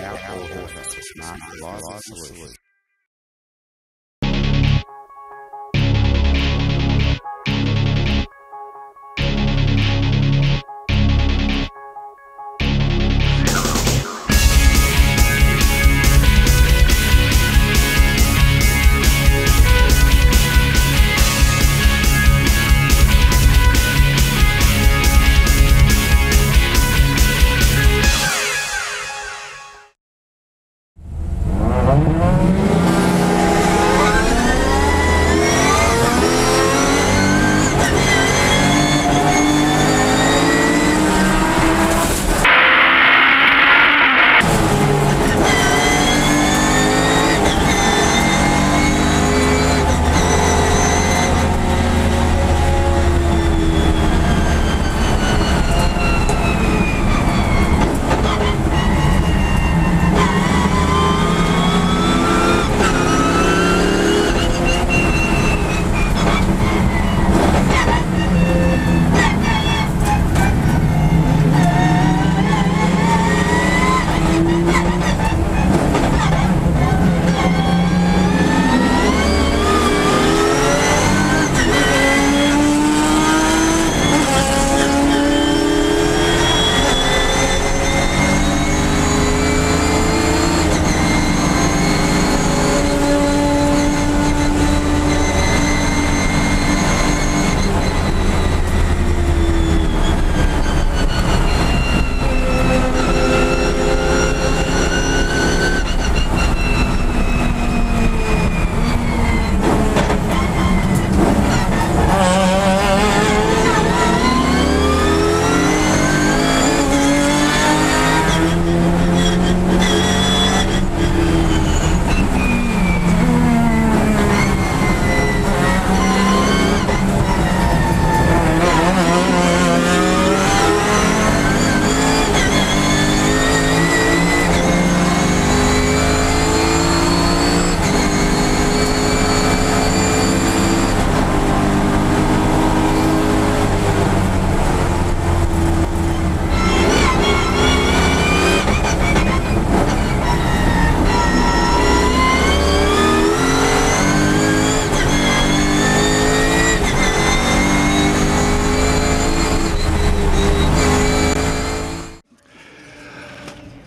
Outdoor horses, smart, reliable solution.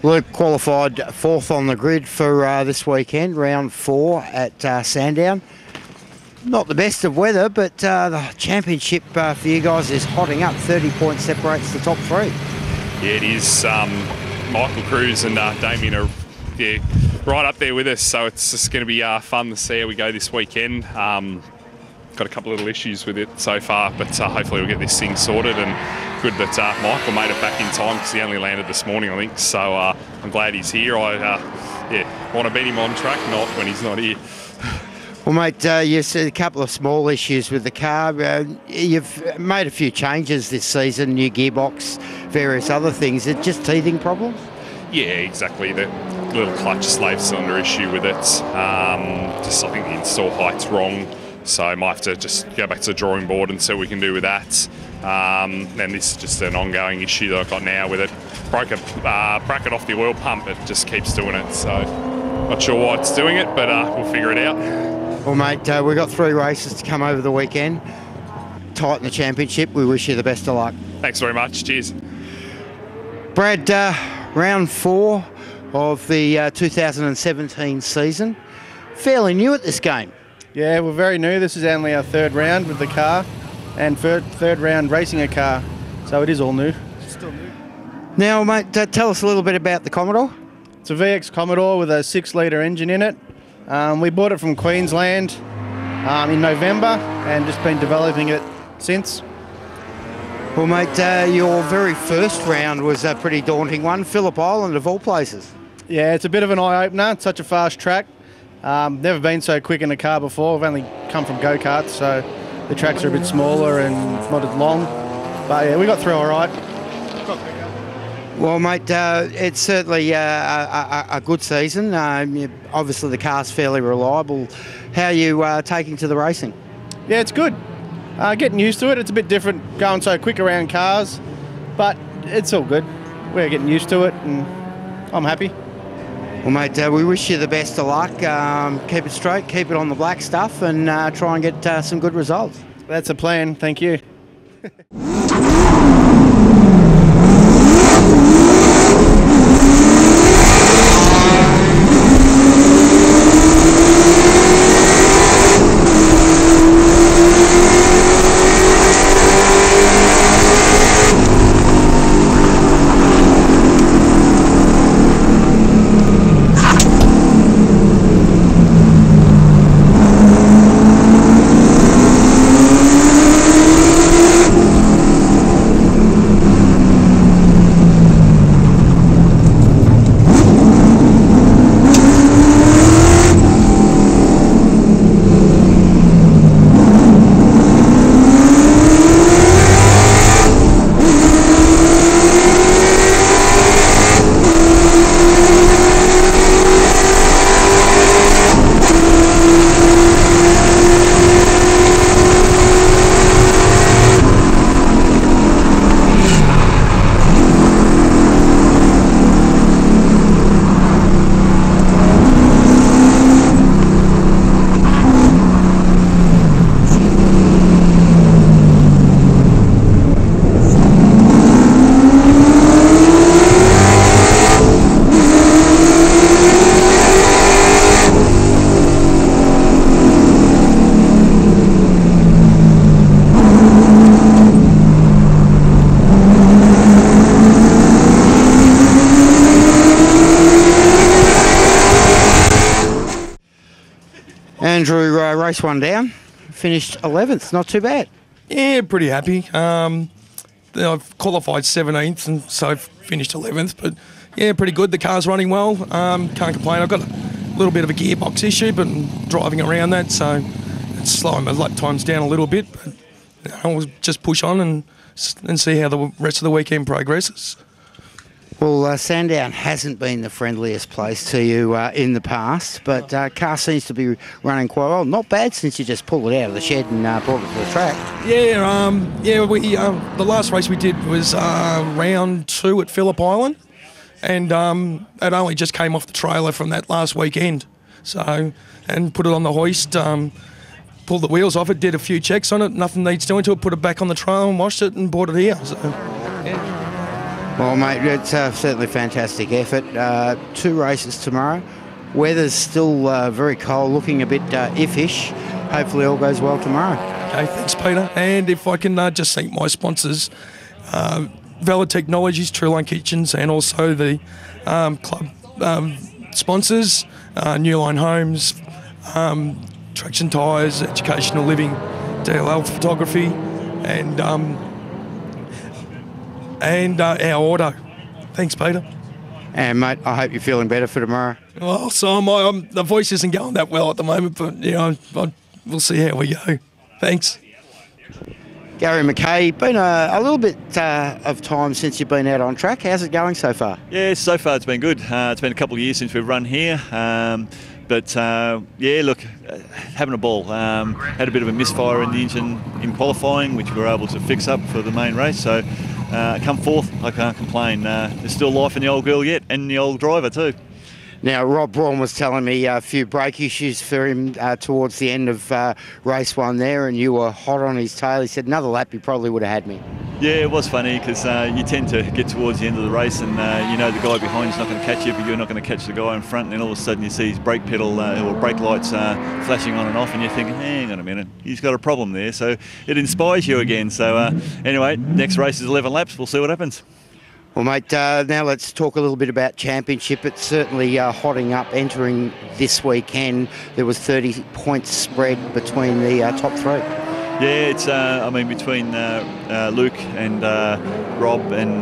Luke qualified fourth on the grid for this weekend, round 4 at Sandown. Not the best of weather, but the championship for you guys is hotting up. 30 points separates the top 3. Yeah, it is. Michael Cruz and Damien are right up there with us, so it's just going to be fun to see how we go this weekend. Got a couple of little issues with it so far, but hopefully we'll get this thing sorted, and good that Michael made it back in time because he only landed this morning, I think, so I'm glad he's here. I want to beat him on track, not when he's not here. Well, mate, you said a couple of small issues with the car. You've made a few changes this season, new gearbox, various other things. Is it just teething problems? Yeah, exactly. The little clutch slave cylinder issue with it. Just I think the install height's wrong, so I might have to just go back to the drawing board and see what we can do with that. And this is just an ongoing issue that I've got now with it. Broke a bracket off the oil pump. It just keeps doing it, so not sure why it's doing it, but we'll figure it out. Well, mate, we've got 3 races to come over the weekend. Tighten the championship. We wish you the best of luck. Thanks very much. Cheers. Brad, round 4 of the 2017 season. Fairly new at this game. Yeah, we're very new. This is only our 3rd round with the car and third round racing a car, so it is all new. Still new. Now, mate, tell us a little bit about the Commodore. It's a VX Commodore with a 6-litre engine in it. We bought it from Queensland in November and just been developing it since. Well, mate, your very first round was a pretty daunting one, Phillip Island of all places. Yeah, it's a bit of an eye-opener. It's such a fast track. Never been so quick in a car before. I've only come from go-karts, so the tracks are a bit smaller and not as long. But yeah, we got through all right. Well, mate, it's certainly a good season. Obviously, the car's fairly reliable. How are you taking to the racing? Yeah, it's good. Getting used to it. It's a bit different going so quick around cars, but it's all good. We're getting used to it, and I'm happy. Well, mate, we wish you the best of luck. Keep it straight, keep it on the black stuff, and try and get some good results. That's a plan. Thank you. Andrew, race one down, finished 11th, not too bad. Yeah, pretty happy. I've qualified 17th and so finished 11th, but yeah, pretty good. The car's running well. Can't complain. I've got a little bit of a gearbox issue, but I'm driving around that, so it's slowing my lap times down a little bit. But I'll just push on and see how the rest of the weekend progresses. Well, Sandown hasn't been the friendliest place to you in the past, but car seems to be running quite well. Not bad since you just pulled it out of the shed and brought it to the track. Yeah, we the last race we did was round 2 at Phillip Island, and it only just came off the trailer from that last weekend. So, and put it on the hoist, pulled the wheels off it, did a few checks on it, nothing needs doing to it, put it back on the trailer and washed it and brought it here. So, yeah. Well, mate, it's certainly a fantastic effort. 2 races tomorrow. Weather's still very cold, looking a bit iffish. Hopefully all goes well tomorrow. Okay, thanks, Peter. And if I can just thank my sponsors, Valid Technologies, Trueline Kitchens, and also the club sponsors, New Line Homes, Traction Tyres, Educational Living, DLL Photography, and our auto. Thanks, Peter. And, mate, I hope you're feeling better for tomorrow. Well, so am I. The voice isn't going that well at the moment, but, we'll see how we go. Thanks. Gary McKay, been a little bit of time since you've been out on track. How's it going so far? Yeah, so far it's been good. It's been a couple of years since we've run here. Look, having a ball. Had a bit of a misfire in the engine in qualifying, which we were able to fix up for the main race. So come fourth, I can't complain. There's still life in the old girl yet, and the old driver too. Now, Rob Braun was telling me a few brake issues for him towards the end of race 1 there, and you were hot on his tail. He said another lap he probably would have had me. Yeah, it was funny because you tend to get towards the end of the race and you know the guy behind you's not going to catch you, but you're not going to catch the guy in front, and then all of a sudden you see his brake pedal or brake lights flashing on and off, and you're thinking, hang on a minute, he's got a problem there. So it inspires you again. So anyway, next race is 11 laps. We'll see what happens. Well, mate, now let's talk a little bit about championship. It's certainly hotting up entering this weekend. There was 30 points spread between the top 3. Yeah, it's between Luke and Rob and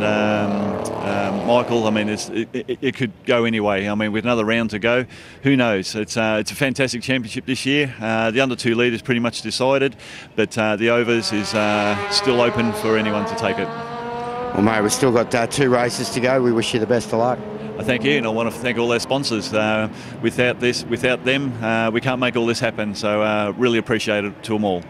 Michael. I mean, it could go any way. I mean, with another round to go, who knows? It's a fantastic championship this year. The under 2 leaders pretty much decided, but the overs is still open for anyone to take it. Well, mate, we've still got 2 races to go. We wish you the best of luck. Thank you, and I want to thank all our sponsors. Without them, we can't make all this happen. So really appreciate it to them all.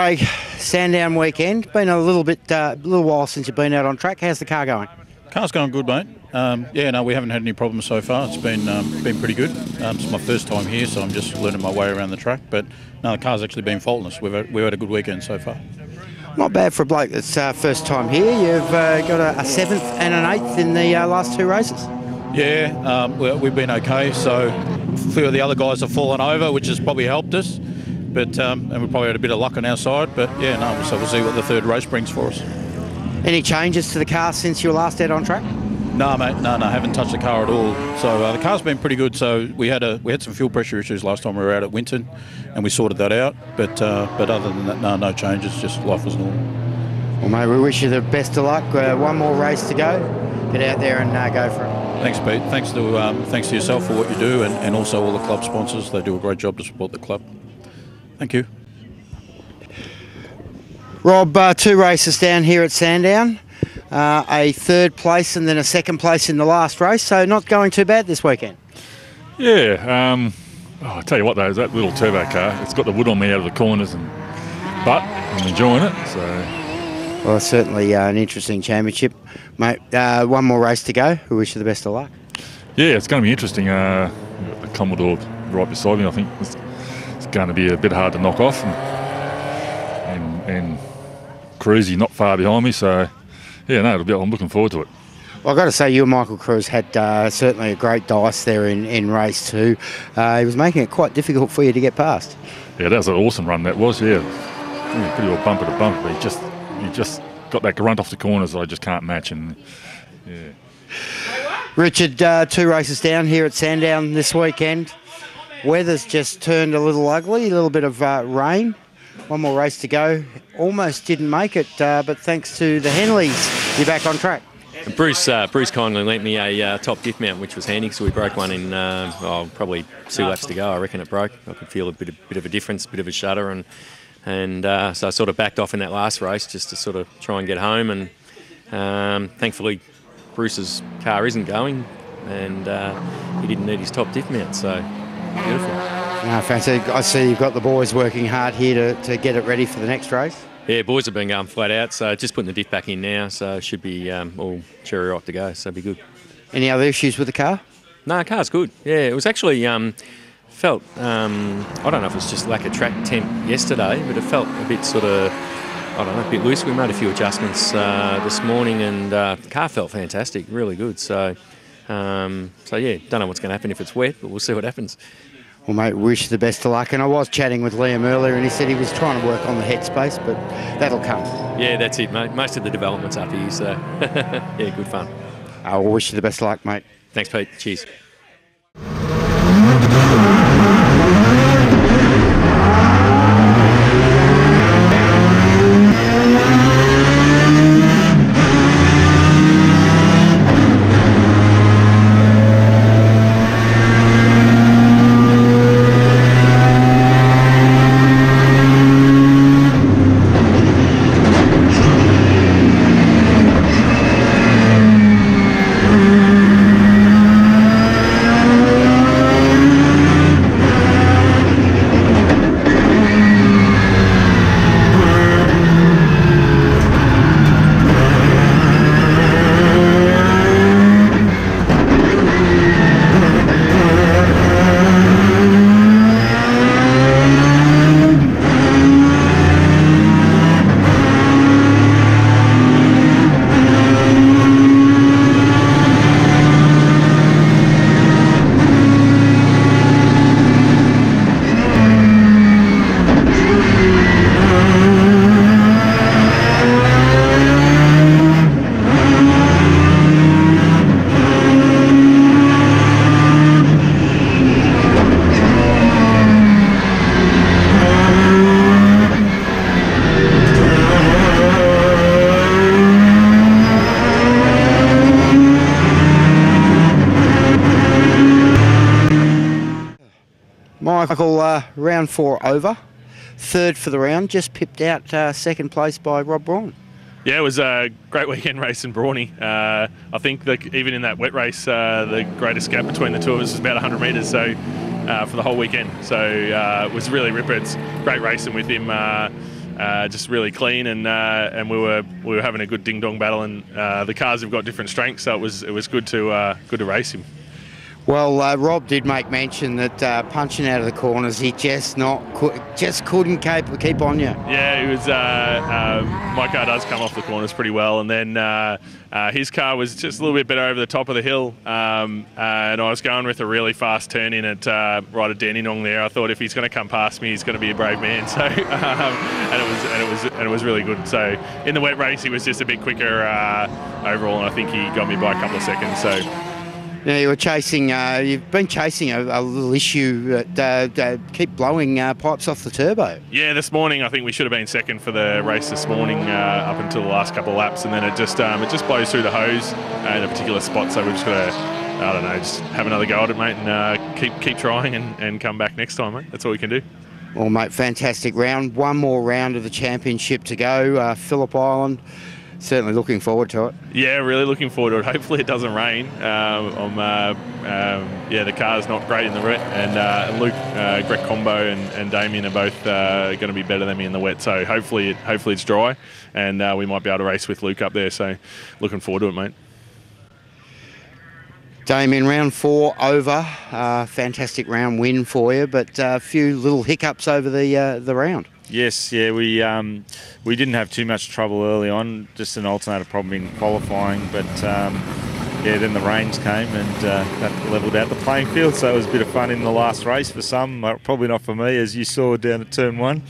Craig, Sandown weekend. Been a little while since you've been out on track. How's the car going? Car's going good, mate. We haven't had any problems so far. It's been pretty good. It's my first time here, so I'm just learning my way around the track. But no, the car's actually been faultless. We've had a good weekend so far. Not bad for a bloke that's first time here. You've got a 7th and an 8th in the last 2 races. Yeah, we've been okay. So a few of the other guys have fallen over, which has probably helped us. But and we probably had a bit of luck on our side. But yeah, no. So we'll see what the third race brings for us. Any changes to the car since you were last out on track? No, mate. No. Haven't touched the car at all. So the car's been pretty good. So we had some fuel pressure issues last time we were out at Winton, and we sorted that out. But other than that, no changes. Just life was normal. Well, mate, we wish you the best of luck. One more race to go. Get out there and go for it. Thanks, Pete. Thanks to yourself for what you do, and also all the club sponsors. They do a great job to support the club. Thank you. Rob, 2 races down here at Sandown. A 3rd place and then a 2nd place in the last race, so not going too bad this weekend. Yeah, I tell you what though, that little turbo car, it's got the wood on me out of the corners, but I'm enjoying it. So, well, it's certainly an interesting championship, mate. One more race to go. We wish you the best of luck. Yeah, it's going to be interesting. The Commodore right beside me, I think it's going to be a bit hard to knock off, and Cruzy not far behind me, so yeah, no, I'm looking forward to it. Well, I've got to say, you and Michael Cruz had certainly a great dice there in race 2. He was making it quite difficult for you to get past. Yeah, that was an awesome run, that was, yeah. Pretty well bumper to bumper, but he just got that grunt off the corners that I just can't match, and yeah. Richard, 2 races down here at Sandown this weekend. Weather's just turned a little ugly, a little bit of rain. One more race to go. Almost didn't make it, but thanks to the Henleys, you're back on track. Bruce kindly lent me a top diff mount, which was handy, so we broke one in probably 2 laps to go. I reckon it broke. I could feel a bit of a difference, a bit of a shudder, and so I sort of backed off in that last race just to sort of try and get home. And thankfully, Bruce's car isn't going, and he didn't need his top diff mount, so beautiful. Fantastic. I see you've got the boys working hard here to get it ready for the next race. Yeah, boys have been going flat out, so just putting the diff back in now, so it should be all cherry ripe to go, so it'll be good. Any other issues with the car? No, the car's good. Yeah, it was actually felt, I don't know if it's just lack of track temp yesterday, but it felt a bit sort of, a bit loose. We made a few adjustments this morning, and the car felt fantastic, really good. So yeah, don't know what's going to happen if it's wet, but we'll see what happens. Well, mate, wish you the best of luck. And I was chatting with Liam earlier, and he said he was trying to work on the headspace, but that'll come. Yeah, that's it, mate. Most of the development's up here, so yeah, good fun. I wish you the best of luck, mate. Thanks, Pete. Cheers. Michael, round 4 over. 3rd for the round, just pipped out 2nd place by Rob Braun. Yeah, it was a great weekend racing Brawny. I think that even in that wet race, the greatest gap between the two of us was about 100 metres, so for the whole weekend. So it was really ripper. It's great racing with him. just really clean, and we were having a good ding dong battle, and the cars have got different strengths, so it was good to race him. Well, Rob did make mention that punching out of the corners, he just couldn't keep on you. Yeah, he was. My car does come off the corners pretty well, and then his car was just a little bit better over the top of the hill, and I was going with a really fast turn in at right at Dandenong there. I thought if he's going to come past me, he's going to be a brave man. So, and it was really good. So in the wet race, he was just a bit quicker overall, and I think he got me by a couple of seconds. So. Now you were chasing. You've been chasing a little issue that keep blowing pipes off the turbo. Yeah, this morning I think we should have been second for the race this morning up until the last couple of laps, and then it just blows through the hose in a particular spot. So we're just gonna, I don't know, just have another go at it, mate, and keep trying and come back next time, mate. That's all we can do. Well, mate, fantastic round. One more round of the championship to go. Phillip Island. Certainly looking forward to it. Yeah, really looking forward to it. Hopefully it doesn't rain. The car's not great in the wet, and Luke, Greg Combo and Damien are both going to be better than me in the wet. So hopefully it's dry, and we might be able to race with Luke up there. So looking forward to it, mate. Damien, round 4 over. Fantastic round win for you, but a few little hiccups over the round. Yes, yeah, we didn't have too much trouble early on, just an alternator problem in qualifying, but then the rains came and that levelled out the playing field, so it was a bit of fun in the last race for some, probably not for me, as you saw down at turn 1.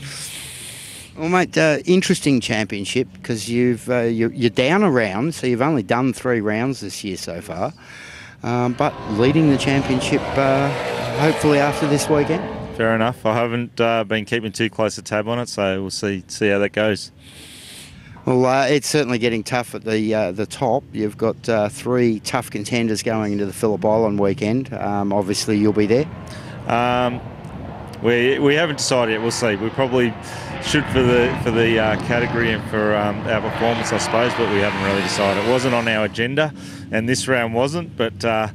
Well, mate, interesting championship because you're down a round, so you've only done 3 rounds this year so far, but leading the championship hopefully after this weekend. Fair enough. I haven't been keeping too close a tab on it, so we'll see how that goes. Well, it's certainly getting tough at the top. You've got 3 tough contenders going into the Phillip Island weekend. Obviously, you'll be there. We haven't decided yet. We'll see. We probably should for the category and for our performance, I suppose, but we haven't really decided. It wasn't on our agenda, and this round wasn't. But a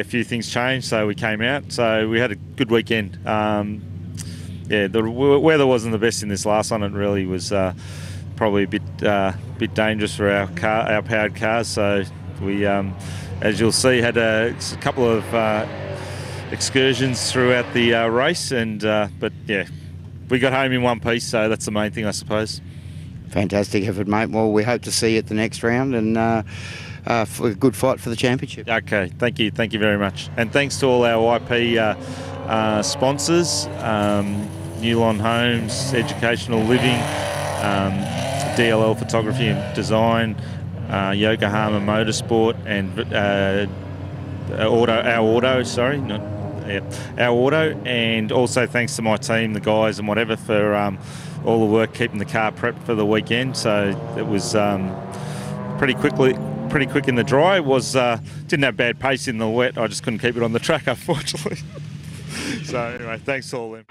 few things changed, so we came out. So we had a good weekend. The weather wasn't the best in this last one. It really was probably a bit dangerous for our powered cars. So we, as you'll see, had a couple of excursions throughout the race, but we got home in one piece, so that's the main thing, I suppose. Fantastic effort, mate. Well, we hope to see you at the next round, and for a good fight for the championship. Okay, thank you very much, and thanks to all our IP sponsors, Newlon Homes, Educational Living, DLL Photography and Design, Yokohama Motorsport, and our auto, and also thanks to my team, the guys and whatever, for all the work keeping the car prepped for the weekend. So it was pretty quick in the dry. It was didn't have bad pace in the wet. I just couldn't keep it on the track, unfortunately. So anyway, thanks to all them.